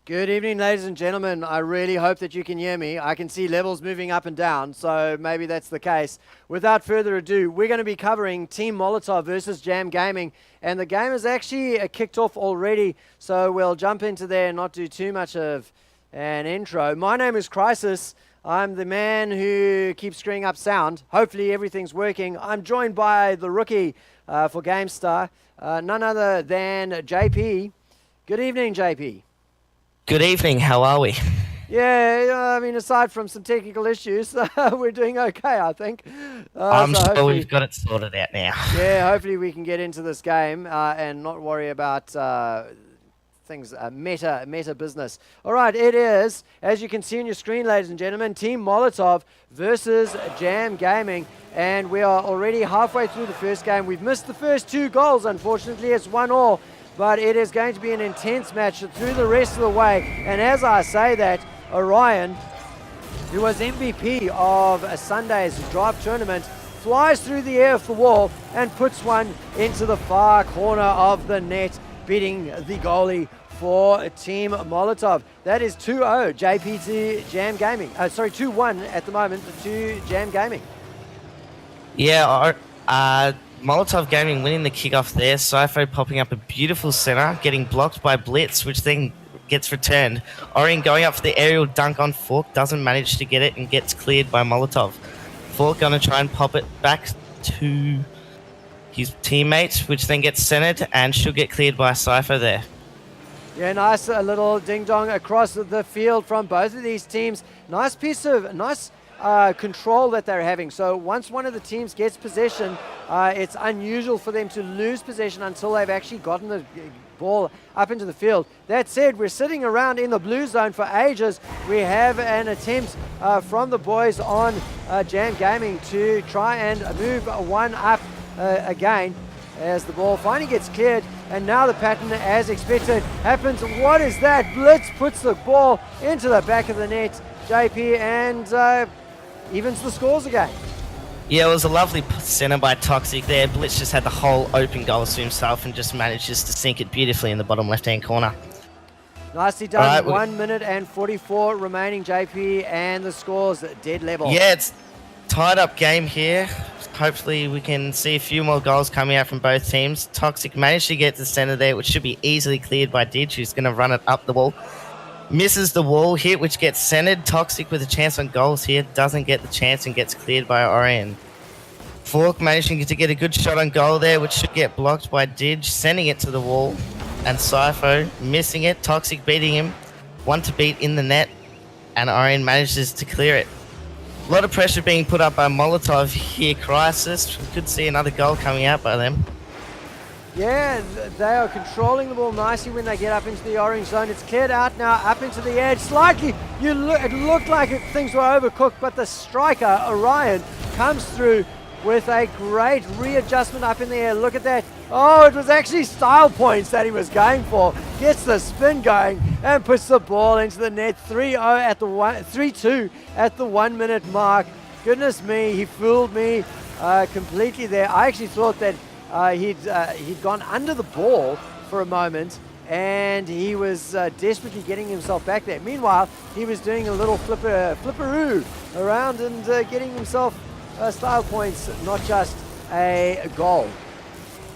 Good evening, ladies and gentlemen. I really hope that you can hear me. I can see levels moving up and down, so maybe that's the case. Without further ado, we're going to be covering Team Molotov versus Jam Gaming, and the game is actually kicked off already, so we'll jump into there and not do too much of an intro. My name is Crisis. I'm the man who keeps screwing up sound. Hopefully everything's working. I'm joined by the rookie for Gamestah, none other than JP. Good evening, JP. Good evening, how are we? Yeah, I mean, aside from some technical issues, we're doing okay, I think. I'm so sure we've got it sorted out now. Yeah, hopefully we can get into this game and not worry about things, meta business. All right, it is, as you can see on your screen, ladies and gentlemen, Team Molotov versus Jam Gaming. And we are already halfway through the first game. We've missed the first 2 goals, unfortunately. It's 1-1. But it is going to be an intense match through the rest of the way. And as I say that, Orion, who was MVP of Sunday's draft tournament, flies through the air off the wall and puts one into the far corner of the net, beating the goalie for Team Molotov. That is 2-0, JP to Jam Gaming. 2-1 at the moment to Jam Gaming. Yeah, Molotov Gaming winning the kickoff there. Cypher popping up a beautiful center, getting blocked by Blitz, which then gets returned. Orion going up for the aerial dunk on Fork, doesn't manage to get it and gets cleared by Molotov. Fork going to try and pop it back to his teammate, which then gets centered and should get cleared by Cypher there. Yeah, nice little ding-dong across the field from both of these teams. Nice control that they're having. So once one of the teams gets possession, it's unusual for them to lose possession until they've actually gotten the ball up into the field. That said, we're sitting around in the blue zone for ages. We have an attempt from the boys on Jam Gaming to try and move one up again as the ball finally gets cleared, and now the pattern, as expected, happens. What is that? Blitz puts the ball into the back of the net, JP, and evens the scores again. Yeah, it was a lovely center by Toxic there. Blitz just had the whole open goal to himself and just manages to sink it beautifully in the bottom left-hand corner. Nicely done. Right, 1 minute and 44 remaining, JP, and the score's dead level. Yeah, it's tied up game here. Hopefully we can see a few more goals coming out from both teams. Toxic managed to get to the center there, which should be easily cleared by Didge, who's going to run it up the wall. Misses the wall hit, which gets centered. Toxic with a chance on goals here. Doesn't get the chance and gets cleared by Orion. Fork managing to get a good shot on goal there, which should get blocked by Didge, sending it to the wall. And Cypho missing it. Toxic beating him. 1 to beat in the net. And Orion manages to clear it. A lot of pressure being put up by Molotov here, Crisis. We could see another goal coming out by them. Yeah, they are controlling the ball nicely when they get up into the orange zone. It's cleared out now, up into the edge. Slightly, it looked like things were overcooked, but the striker, Orion, comes through with a great readjustment up in the air. Look at that. Oh, it was actually style points that he was going for. Gets the spin going and puts the ball into the net. 3-0 at the 3-2 at the 1 minute mark. Goodness me, he fooled me completely there. I actually thought that he'd gone under the ball for a moment, and he was desperately getting himself back there. Meanwhile, he was doing a little flipperoo around and getting himself style points, not just a goal.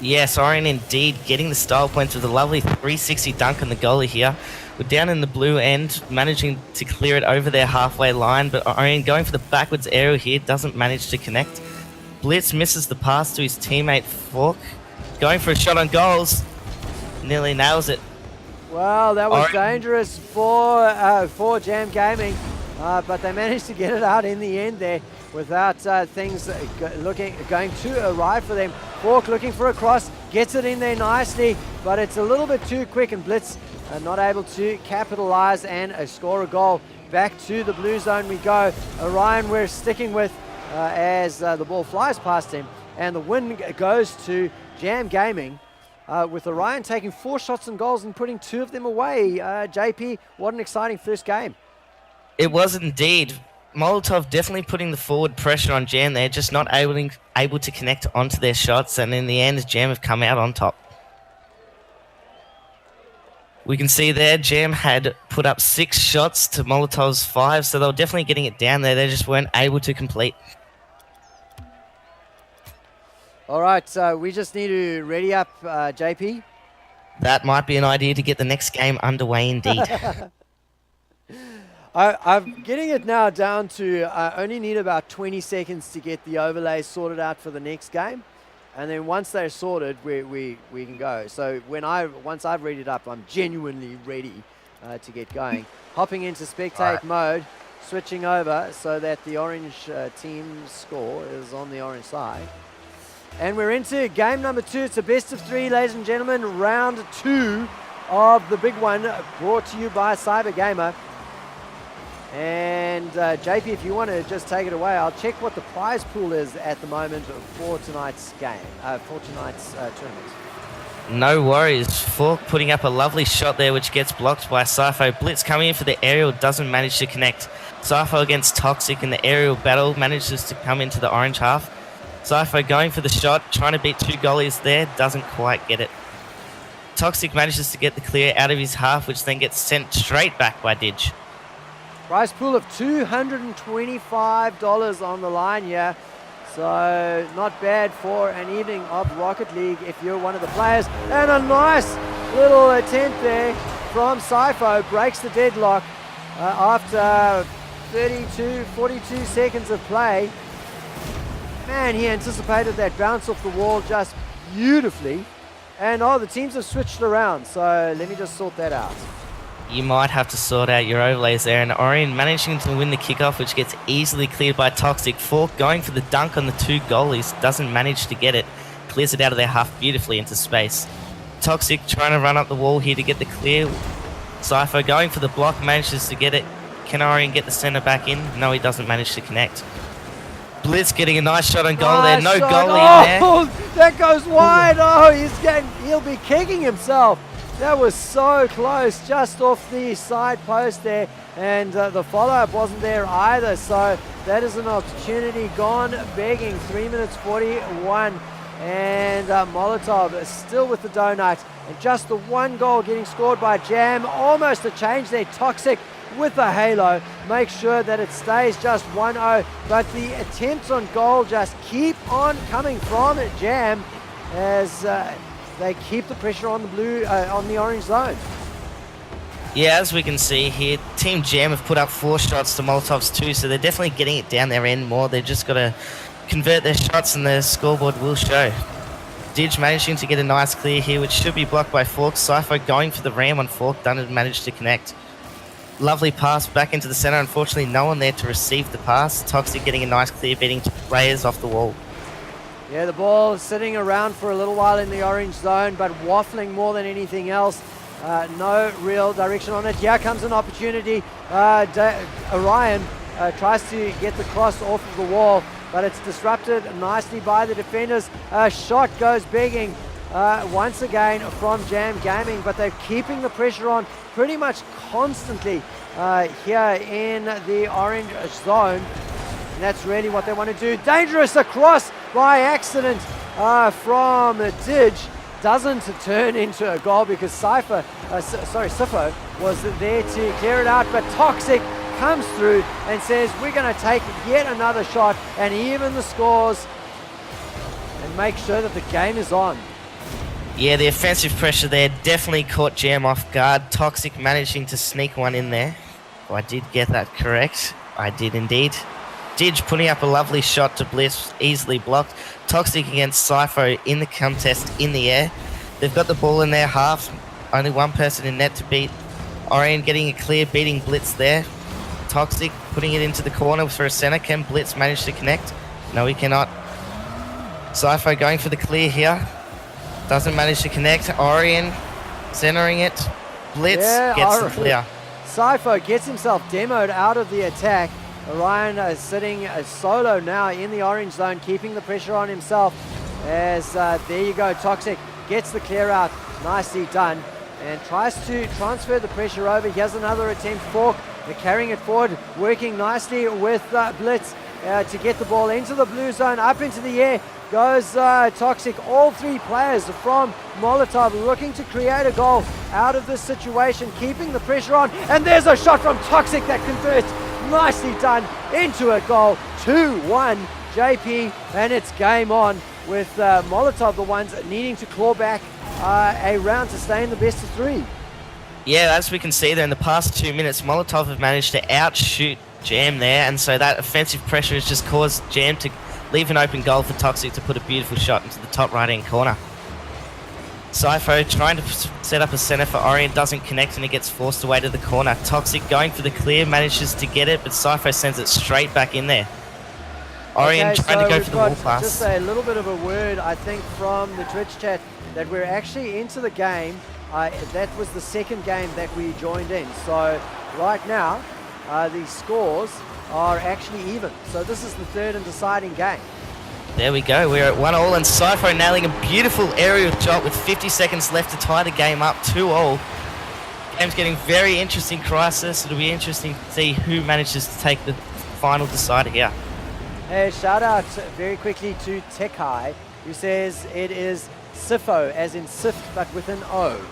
Yes, Orion indeed getting the style points with a lovely 360 dunk on the goalie here. We're down in the blue end, managing to clear it over their halfway line, but Orion going for the backwards aerial here, doesn't manage to connect. Blitz misses the pass to his teammate Fork. Going for a shot on goals. Nearly nails it. Well, that was dangerous for Jam Gaming, but they managed to get it out in the end there without things going too awry for them. Fork looking for a cross, gets it in there nicely, but it's a little bit too quick, and Blitz not able to capitalize and score a goal. Back to the blue zone we go. Orion we're sticking with as the ball flies past him, and the win goes to Jam Gaming, with Orion taking 4 shots and goals and putting 2 of them away. JP, what an exciting first game. It was indeed. Molotov definitely putting the forward pressure on Jam there, just not able to connect onto their shots, and in the end Jam have come out on top. We can see there, Jam had put up 6 shots to Molotov's 5, so they were definitely getting it down there. They just weren't able to complete. All right, so we just need to ready up JP. That might be an idea to get the next game underway indeed. I'm getting it now down to I only need about 20 seconds to get the overlays sorted out for the next game. And then once they're sorted, we can go. So once I've read it up, I'm genuinely ready to get going. Hopping into spectate mode, switching over so that the orange team score is on the orange side. And we're into game number 2. It's a best of 3, ladies and gentlemen. Round 2 of the big one, brought to you by Cyber Gamer. And JP, if you want to just take it away, I'll check what the prize pool is at the moment for tonight's game, for tonight's tournament. No worries. Fork putting up a lovely shot there, which gets blocked by Cypho. Blitz coming in for the aerial, doesn't manage to connect. Cypho against Toxic in the aerial battle, manages to come into the orange half. Cypho going for the shot, trying to beat 2 goalies there, doesn't quite get it. Toxic manages to get the clear out of his half, which then gets sent straight back by Didge. Prize pool of $225 on the line here. So not bad for an evening of Rocket League if you're one of the players. And a nice little attempt there from Cypho. Breaks the deadlock after 42 seconds of play. Man, he anticipated that bounce off the wall just beautifully. And the teams have switched around. So let me just sort that out. You might have to sort out your overlays there. And Orion managing to win the kickoff, which gets easily cleared by Toxic. Fork going for the dunk on the 2 goalies, doesn't manage to get it. Clears it out of their half beautifully into space. Toxic trying to run up the wall here to get the clear. Cypher going for the block, manages to get it. Can Orion get the center back in? No, he doesn't manage to connect. Blitz getting a nice shot on goal there. No goalie in there. That goes wide. He'll be kicking himself. That was so close, just off the side post there, and the follow-up wasn't there either, so that is an opportunity gone begging. 3 minutes 41, and Molotov is still with the donut, and just the 1 goal getting scored by Jam. Almost a change there. Toxic with the halo, make sure that it stays just 1-0, but the attempts on goal just keep on coming from Jam as they keep the pressure on the on the orange zone. Yeah, as we can see here, Team Jam have put up 4 shots to Molotov's 2, so they're definitely getting it down their end more. They've just got to convert their shots and their scoreboard will show. Didge managing to get a nice clear here, which should be blocked by Fork. Cypher going for the ram on Fork, doesn't manage to connect. Lovely pass back into the center. Unfortunately, no one there to receive the pass. Toxic getting a nice clear, beating Reyes off the wall. Yeah, the ball sitting around for a little while in the orange zone, but waffling more than anything else. No real direction on it. Here comes an opportunity. Orion tries to get the cross off of the wall, but it's disrupted nicely by the defenders. A shot goes begging once again from Jam Gaming, but they're keeping the pressure on pretty much constantly here in the orange zone. And that's really what they want to do. Dangerous across by accident from Didge. Doesn't turn into a goal because Sifo was there to clear it out, but Toxic comes through and says we're going to take yet another shot and even the scores and make sure that the game is on. Yeah, the offensive pressure there definitely caught Jam off guard. Toxic managing to sneak one in there. Oh, I did get that correct. I did indeed. Didge putting up a lovely shot to Bliss, easily blocked. Toxic against Cypho in the contest in the air. They've got the ball in their half. Only one person in net to beat. Orion getting a clear, beating Blitz there. Toxic putting it into the corner for a center. Can Blitz manage to connect? No, he cannot. Cypho going for the clear here. Doesn't manage to connect. Orion centering it. Blitz gets the clear. Cypho gets himself demoed out of the attack. Orion is sitting solo now in the orange zone, keeping the pressure on himself. As there you go, Toxic gets the clear out, nicely done, and tries to transfer the pressure over. Here's another attempt. Fork, they're carrying it forward, working nicely with Blitz. to get the ball into the blue zone. Up into the air goes Toxic. All three players from Molotov looking to create a goal out of this situation, keeping the pressure on. And there's a shot from Toxic that converts. Nicely done into a goal. 2-1 JP, and it's game on with Molotov the ones needing to claw back a round to stay in the best of three. Yeah, as we can see there in the past 2 minutes, Molotov have managed to outshoot Jam there, and so that offensive pressure has just caused Jam to leave an open goal for Toxic to put a beautiful shot into the top right-hand corner. Sypho trying to set up a center for Orion, doesn't connect, and it gets forced away to the corner. Toxic going for the clear, manages to get it, but Sypho sends it straight back in there. Orion trying to go for the wall pass. Just a little bit of a word, I think, from the Twitch chat that we're actually into the game. That was the second game that we joined in. So right now, the scores are actually even. So this is the third and deciding game. There we go. We're at 1-1, and Sypho nailing a beautiful aerial shot with 50 seconds left to tie the game up 2-2. Game's getting very interesting crisis. It'll be interesting to see who manages to take the final decider here. Hey, shout out very quickly to Tekai, who says it is Sifo, as in Sif, but with an O.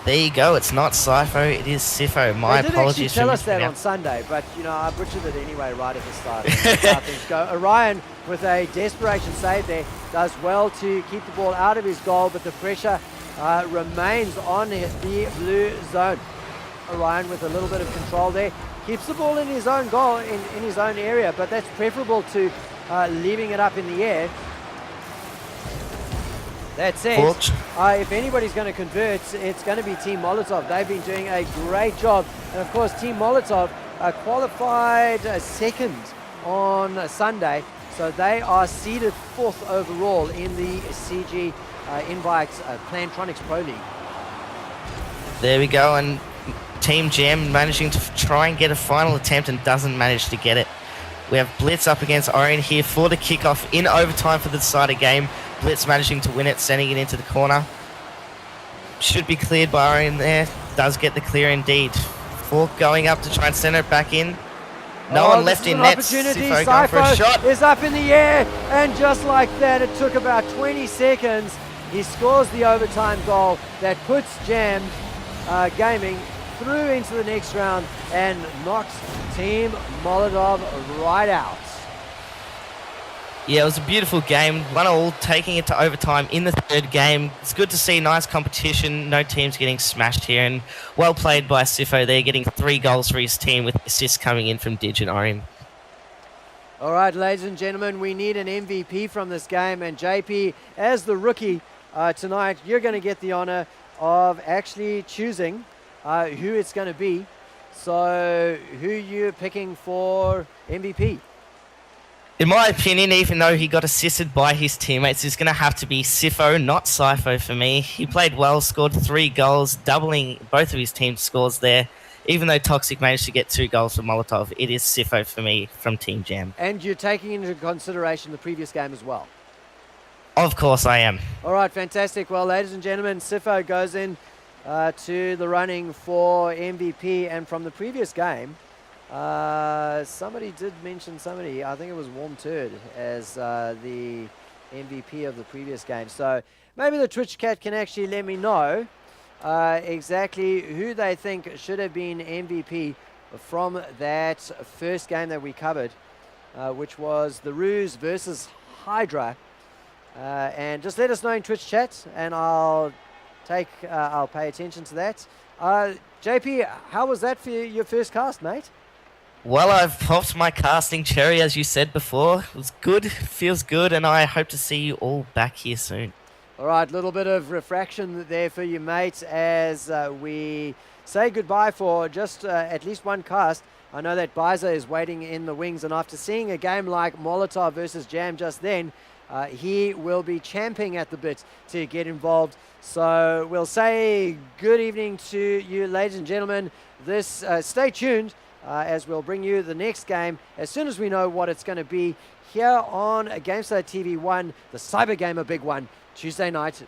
There you go. It's not Sypho, it is Sifo. My apologies. They did actually tell us that on Sunday, but you know, I butchered it anyway right at the start. That's how things go. Orion with a desperation save there does well to keep the ball out of his goal, but the pressure remains on the blue zone. Orion with a little bit of control there. Keeps the ball in his own goal, in his own area, but that's preferable to leaving it up in the air. That said, if anybody's going to convert, it's going to be Team Molotov. They've been doing a great job. And of course, Team Molotov qualified second on Sunday. So they are seeded 4th overall in the CG Invite Plantronics Pro League. There we go. And Team Jam managing to try and get a final attempt and doesn't manage to get it. We have Blitz up against Orion here for the kickoff in overtime for the decided game. Blitz managing to win it, sending it into the corner. Should be cleared by Orion there. Does get the clear indeed. Fork going up to try and send it back in. No one left in net. Sifo going for a shot. Is up in the air, and just like that, it took about 20 seconds. He scores the overtime goal that puts Jam Gaming through into the next round and knocks Team Molotov right out. Yeah, it was a beautiful game. 1-1, taking it to overtime in the third game. It's good to see nice competition. No teams getting smashed here, and well played by Sifo there, getting 3 goals for his team with assists coming in from Dig and Orion. All right, ladies and gentlemen, we need an MVP from this game, and JP, as the rookie tonight, you're going to get the honor of actually choosing who it's going to be. So who you're picking for MVP? In my opinion, even though he got assisted by his teammates, it's going to have to be Sifo, not Sypho for me. He played well, scored 3 goals, doubling both of his team's scores there. Even though Toxic managed to get 2 goals for Molotov, it is Sifo for me from Team Jam. And you're taking into consideration the previous game as well? Of course I am. All right, fantastic. Well, ladies and gentlemen, Sifo goes in to the running for MVP, and from the previous game, somebody did mention somebody, I think it was Warm Turd, as the MVP of the previous game. So maybe the Twitch cat can actually let me know exactly who they think should have been MVP from that first game that we covered, which was the Ruse versus Hydra. And just let us know in Twitch chat, and I'll pay attention to that. JP, how was that for your first cast, mate? Well, I've popped my casting cherry, as you said before. It was good, feels good, and I hope to see you all back here soon. All right, little bit of refraction there for you, mate, as we say goodbye for just at least one cast. I know that Biza is waiting in the wings, and after seeing a game like Molotov versus Jam just then, he will be champing at the bit to get involved. So we'll say good evening to you, ladies and gentlemen. Stay tuned as we'll bring you the next game as soon as we know what it's going to be here on Gamestah TV 1, the Cyber Gamer Big One, Tuesday night